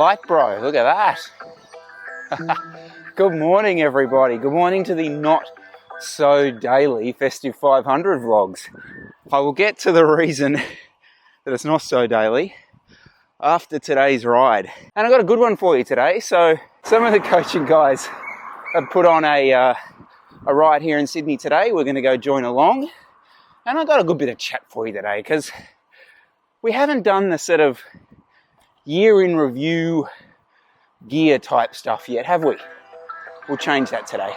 light, bro. Look at that. Good morning, everybody. Good morning to the not so daily Festive 500 vlogs. I will get to the reason that it's not so daily after today's ride. And I got a good one for you today. So some of the coaching guys have put on a ride here in Sydney today. We're going to go join along. And I got a good bit of chat for you today because we haven't done the sort of year in review gear type stuff yet, have we? We'll change that today.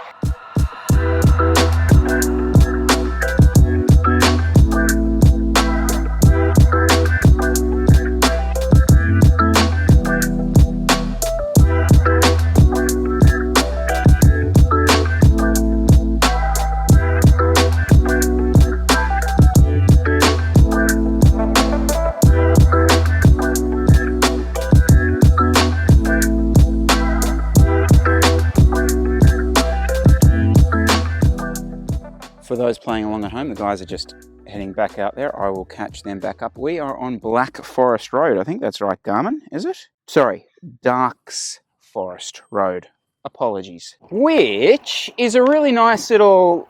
For those playing along at home, the guys are just heading back out there. I will catch them back up. We are on Black Forest Road. I think that's right, Garmin, is it? Sorry, Darks Forest Road. Apologies. Which is a really nice little,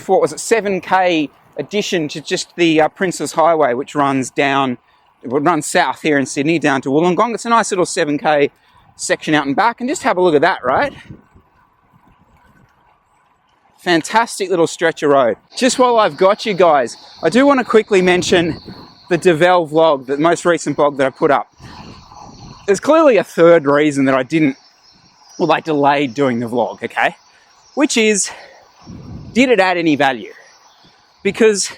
what was it, 7K addition to just the Princes Highway, which runs down, it runs south here in Sydney down to Wollongong. It's a nice little 7K section out and back. And just have a look at that, right? Fantastic little stretch of road. Just while I've got you guys, I do want to quickly mention the Devel vlog, the most recent vlog that I put up. There's clearly a third reason that I delayed doing the vlog, okay? Which is, did it add any value? Because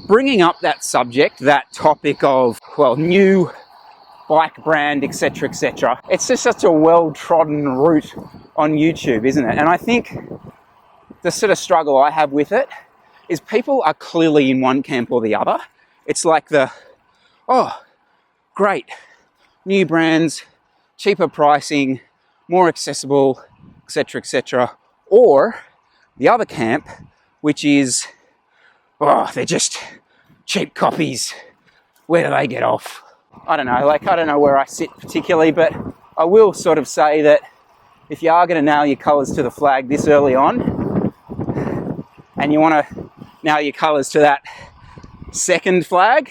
bringing up that subject, that topic of, well, new bike brand, etc., etc., it's just such a well-trodden route on YouTube, isn't it? And I think the sort of struggle I have with it is people are clearly in one camp or the other. It's like oh, great, new brands, cheaper pricing, more accessible, etc., etc. Or the other camp, which is, oh, they're just cheap copies. Where do they get off? I don't know, I don't know where I sit particularly, but I will sort of say that if you are going to nail your colours to the flag this early on, and you want to nail your colours to that second flag,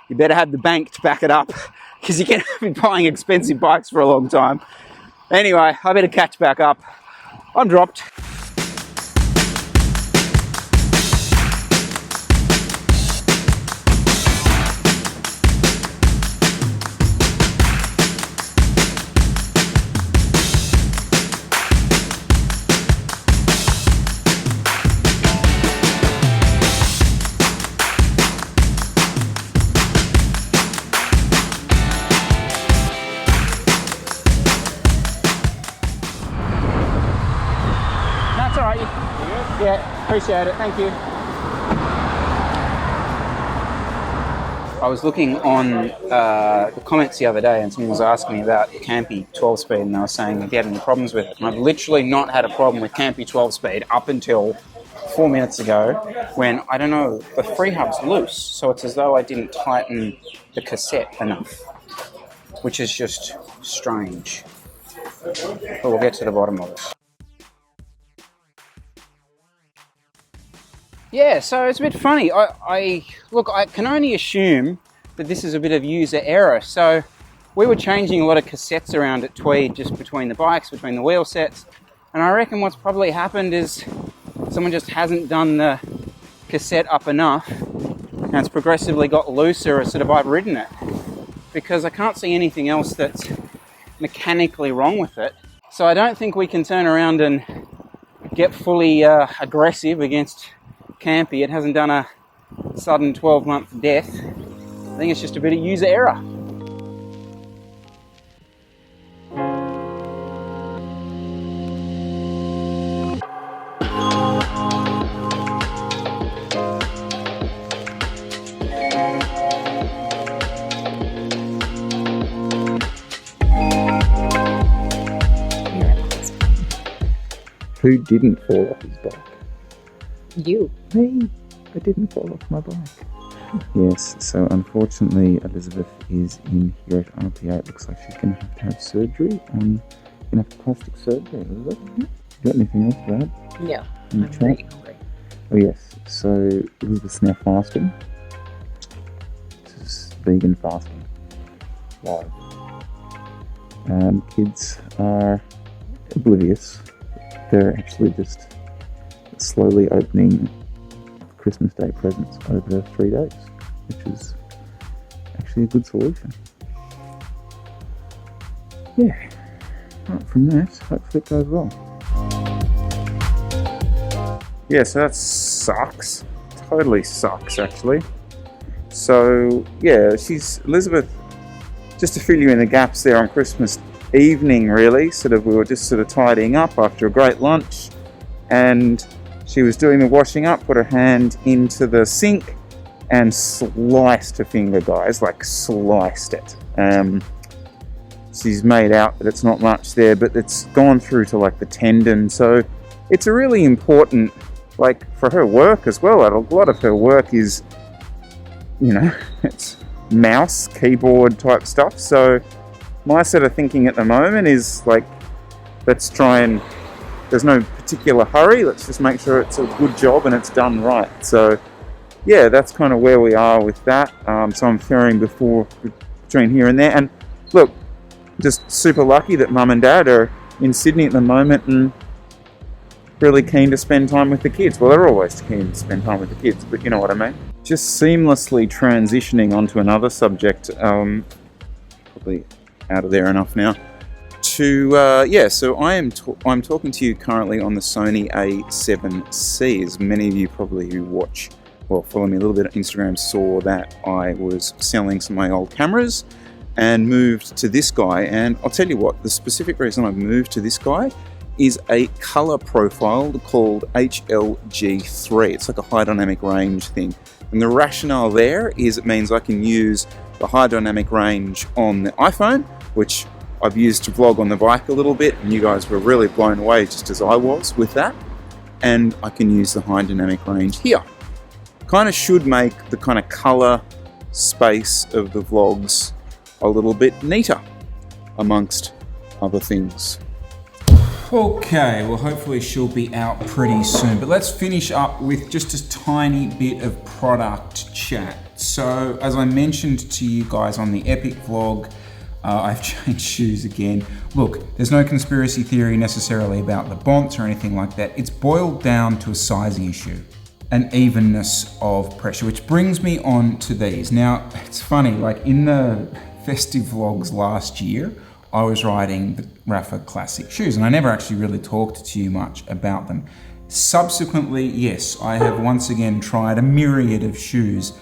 you better have the bank to back it up because you're going to be buying expensive bikes for a long time. Anyway, I better catch back up. I'm dropped. Yeah, appreciate it, thank you. I was looking on the comments the other day and someone was asking me about Campy 12-speed and they were saying if you had any problems with it. And I've literally not had a problem with Campy 12-speed up until 4 minutes ago when, I don't know, the free hub's loose. So it's as though I didn't tighten the cassette enough, which is just strange. But we'll get to the bottom of it. Yeah, so it's a bit funny. I can only assume that this is a bit of user error. So we were changing a lot of cassettes around at Tweed, just between the bikes, between the wheel sets. And I reckon what's probably happened is someone just hasn't done the cassette up enough and it's progressively got looser as sort of I've ridden it. Because I can't see anything else that's mechanically wrong with it. So I don't think we can turn around and get fully aggressive against Campy. It hasn't done a sudden 12-month death. I think it's just a bit of user error. Who didn't fall off his bike? You. Me. I didn't fall off my bike. Yes, so unfortunately Elizabeth is in here at RPA. It looks like she's going to have surgery on, plastic surgery, Elizabeth. You got anything else to add? Yeah, I'm pretty hungry. Oh yes, so Elizabeth's now fasting. This is vegan fasting. Live. Kids are oblivious. They're actually just slowly opening Christmas Day presents over 3 days, which is actually a good solution. Yeah, apart from that, hopefully it goes well. Yeah, so that sucks. Totally sucks, actually. So, yeah, Elizabeth, just to fill you in the gaps there on Christmas evening, really, we were just tidying up after a great lunch, and she was doing the washing up, put her hand into the sink, and sliced her finger, guys, like sliced it. She's made out that it's not much there, but it's gone through to like the tendon, so it's a really important, like, for her work as well. A lot of her work is, it's mouse, keyboard type stuff, so my sort of thinking at the moment is like, let's try and, there's no particular hurry, let's just make sure it's a good job and it's done right. So yeah, that's kind of where we are with that. So I'm faring between here and there, and look, just super lucky that mum and dad are in Sydney at the moment and really keen to spend time with the kids. Well, they're always keen to spend time with the kids, but you know what I mean. Just seamlessly transitioning onto another subject, probably out of there enough now. So I'm talking to you currently on the Sony A7C. As many of you probably who follow me a little bit on Instagram saw that I was selling some of my old cameras and moved to this guy. And I'll tell you what, the specific reason I moved to this guy is a color profile called HLG3. It's like a high dynamic range thing. And the rationale there is it means I can use the high dynamic range on the iPhone, which I've used to vlog on the bike a little bit, and you guys were really blown away just as I was with that. And I can use the high dynamic range here. Kind of should make the kind of color space of the vlogs a little bit neater, amongst other things. Okay, well hopefully she'll be out pretty soon, but let's finish up with just a tiny bit of product chat. So as I mentioned to you guys on the Epic vlog, I've changed shoes again. Look, there's no conspiracy theory necessarily about the bonds or anything like that. It's boiled down to a sizing issue, an evenness of pressure, which brings me on to these. Now, it's funny, like in the Festive vlogs last year, I was riding the Rapha Classic shoes, and I never actually really talked to you much about them. Subsequently, yes, I have once again tried a myriad of shoes,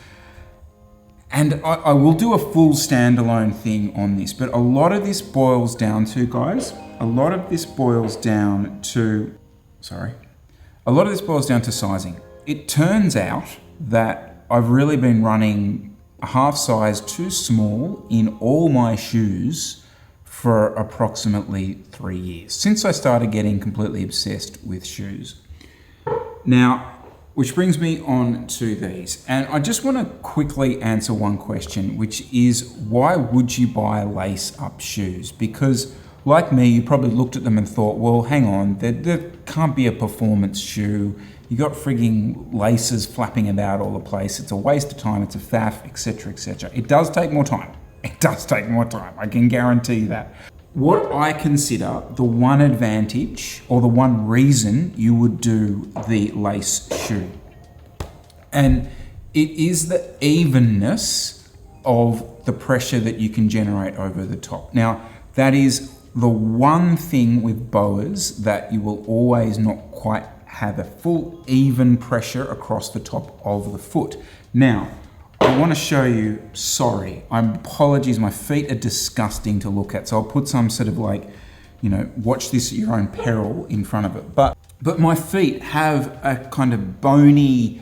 and I will do a full standalone thing on this, but a lot of this boils down to, guys, sizing. It turns out that I've really been running a half size too small in all my shoes for approximately 3 years, since I started getting completely obsessed with shoes. Now, which brings me on to these. And I just want to quickly answer one question, which is, why would you buy lace-up shoes? Because, like me, you probably looked at them and thought, well, hang on, there can't be a performance shoe. You got frigging laces flapping about all the place. It's a waste of time, it's a faff, etc., etc. It does take more time. I can guarantee that. What I consider the one advantage or the one reason you would do the lace shoe, and it is the evenness of the pressure that you can generate over the top. Now, that is the one thing with boas that you will always not quite have a full even pressure across the top of the foot. Now, I want to show you, apologies, my feet are disgusting to look at, so I'll put some sort of like, watch this at your own peril in front of it. But my feet have a kind of bony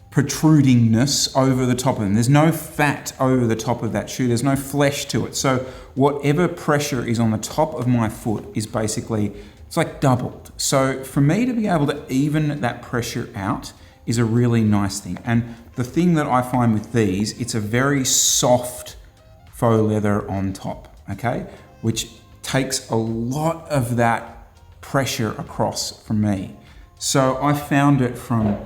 protrudingness over the top of them. There's no fat over the top of that shoe. There's no flesh to it. So whatever pressure is on the top of my foot is basically, it's like doubled. So for me to be able to even that pressure out is a really nice thing. And the thing that I find with these, it's a very soft faux leather on top, okay? Which takes a lot of that pressure across from me. So I found it from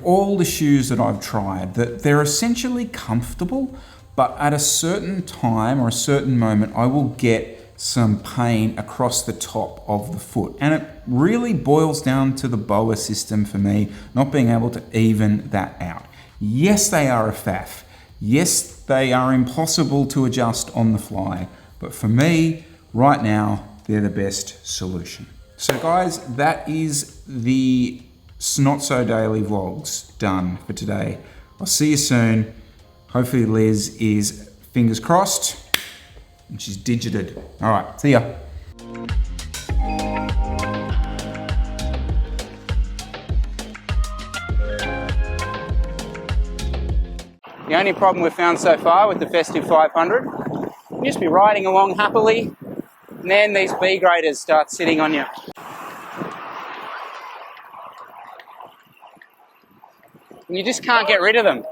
all the shoes that I've tried, that they're essentially comfortable, but at a certain time or a certain moment, I will get some pain across the top of the foot. And it really boils down to the BOA system for me, not being able to even that out. Yes, they are a faff. Yes, they are impossible to adjust on the fly. But for me, right now, they're the best solution. So guys, that is the Not So Daily vlogs done for today. I'll see you soon. Hopefully Liz is, fingers crossed, and she's digited. All right, see ya. The only problem we've found so far with the Festive 500, you just be riding along happily, and then these B graders start sitting on you. And you just can't get rid of them.